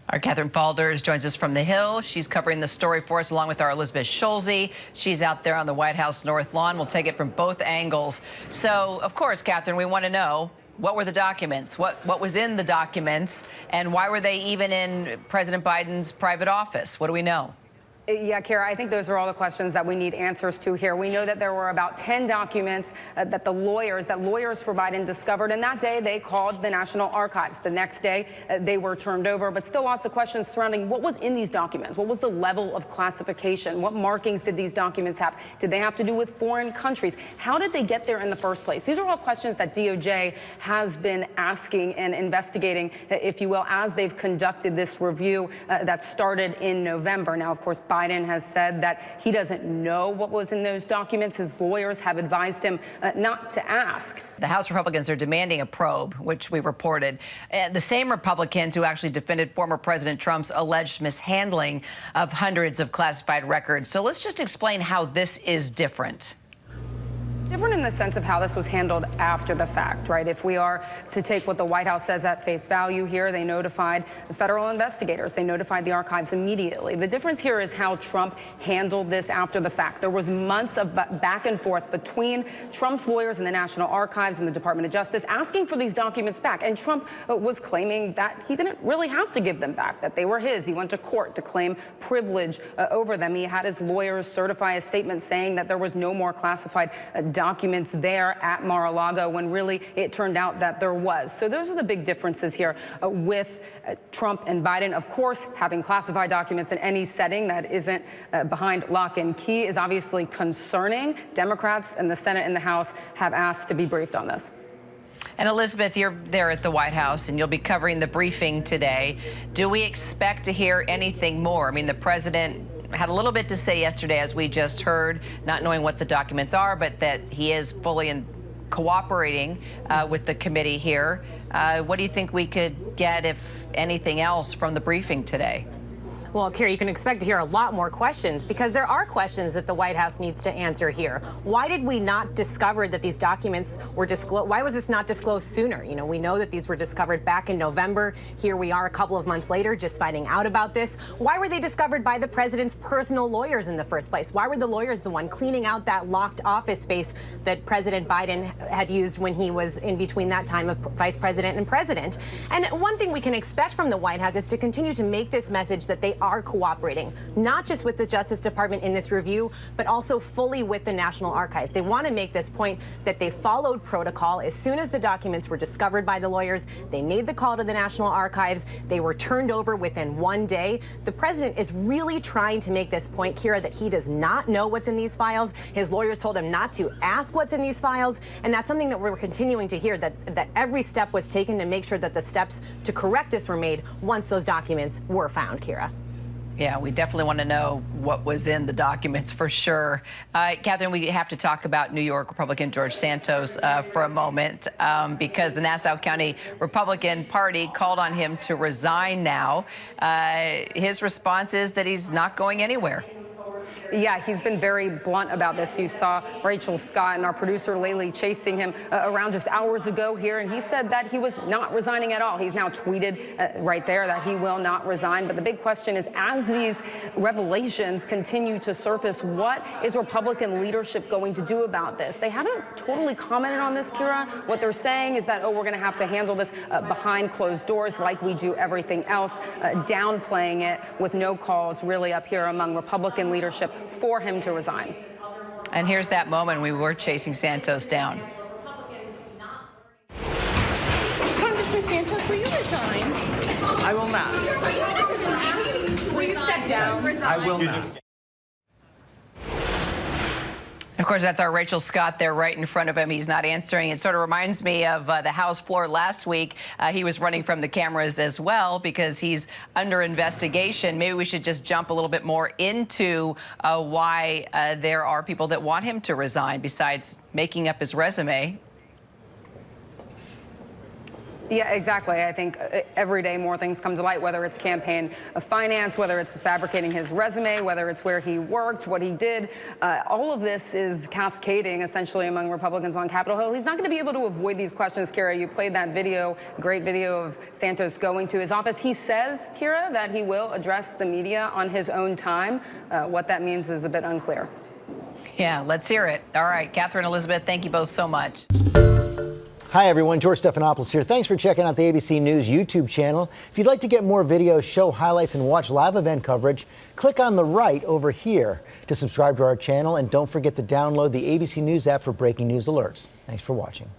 Our Catherine Falders joins us from the Hill. She's covering the story for us along with our Elizabeth Schulze. She's out there on the White House North Lawn. We'll take it from both angles. So, of course, Catherine, we want to know, what were the documents? What was in the documents? And why were they even in President Biden's private office? What do we know? Yeah, Kara, I think those are all the questions that we need answers to here. We know that there were about 10 documents that lawyers for Biden discovered, and that day they called the National Archives. The next day they were turned over, but still lots of questions surrounding what was in these documents. What was the level of classification? What markings did these documents have? Did they have to do with foreign countries? How did they get there in the first place? These are all questions that DOJ has been asking and investigating, if you will, as they've conducted this review that started in November. Now, of course, Biden has said that he doesn't know what was in those documents. His lawyers have advised him not to ask. The House Republicans are demanding a probe, which we reported. The same Republicans who actually defended former President Trump's alleged mishandling of hundreds of classified records. So let's just explain how this is different. Different in the sense of how this was handled after the fact, right? If we are to take what the White House says at face value here, they notified the federal investigators. They notified the archives immediately. The difference here is how Trump handled this after the fact. There was months of back and forth between Trump's lawyers and the National Archives and the Department of Justice asking for these documents back. And Trump was claiming that he didn't really have to give them back, that they were his. He went to court to claim privilege over them. He had his lawyers certify a statement saying that there was no more classified documents there at Mar-a-Lago, when really it turned out that there was. So those are the big differences here with Trump and Biden. Of course, having classified documents in any setting that isn't behind lock and key is obviously concerning. Democrats in the Senate and the House have asked to be briefed on this. And Elizabeth, you're there at the White House, and you'll be covering the briefing today. Do we expect to hear anything more? I mean, the president had a little bit to say yesterday, as we just heard, not knowing what the documents are, but that he is fully cooperating with the committee here. What do you think we could get, if anything else, from the briefing today? Well, Kara, you can expect to hear a lot more questions, because there are questions that the White House needs to answer here. Why did we not discover that these documents were disclosed? Why was this not disclosed sooner? You know, we know that these were discovered back in November. Here we are a couple of months later just finding out about this. Why were they discovered by the president's personal lawyers in the first place? Why were the lawyers the one cleaning out that locked office space that President Biden had used when he was in between that time of vice president and president? And one thing we can expect from the White House is to continue to make this message that they are cooperating, not just with the Justice Department in this review, but also fully with the National Archives. They want to make this point that they followed protocol. As soon as the documents were discovered by the lawyers, they made the call to the National Archives. They were turned over within one day. The president is really trying to make this point, Kira, that he does not know what's in these files. His lawyers told him not to ask what's in these files, and that's something that we're continuing to hear, that every step was taken to make sure that the steps to correct this were made once those documents were found, Kira. Yeah, we definitely want to know what was in the documents for sure. Catherine, we have to talk about New York Republican George Santos for a moment, because the Nassau County Republican Party called on him to resign now. His response is that he's not going anywhere. Yeah, he's been very blunt about this. You saw Rachel Scott and our producer Laylee chasing him around just hours ago here, and he said that he was not resigning at all. He's now tweeted right there that he will not resign. But the big question is, as these revelations continue to surface, what is Republican leadership going to do about this? They haven't totally commented on this, Kira. What they're saying is that, oh, we're going to have to handle this behind closed doors like we do everything else, downplaying it with no calls really up here among Republican leadership for him to resign. And here's that moment we were chasing Santos down. Congressman Santos, will you resign? I will not. Will you step down? I will not. Of course, that's our Rachel Scott there right in front of him. He's not answering. It sort of reminds me of the House floor last week. He was running from the cameras as well because he's under investigation. Maybe we should just jump a little bit more into why there are people that want him to resign besides making up his resume. Yeah, exactly. I think every day more things come to light, whether it's campaign finance, whether it's fabricating his resume, whether it's where he worked, what he did. All of this is cascading essentially among Republicans on Capitol Hill. He's not going to be able to avoid these questions, Kira. You played that video, great video of Santos going to his office. He says, Kira, that he will address the media on his own time. What that means is a bit unclear. Yeah, let's hear it. All right, Catherine, Elizabeth, thank you both so much. Hi, everyone. George Stephanopoulos here. Thanks for checking out the ABC News YouTube channel. If you'd like to get more videos, show highlights, and watch live event coverage, click on the right over here to subscribe to our channel. And don't forget to download the ABC News app for breaking news alerts. Thanks for watching.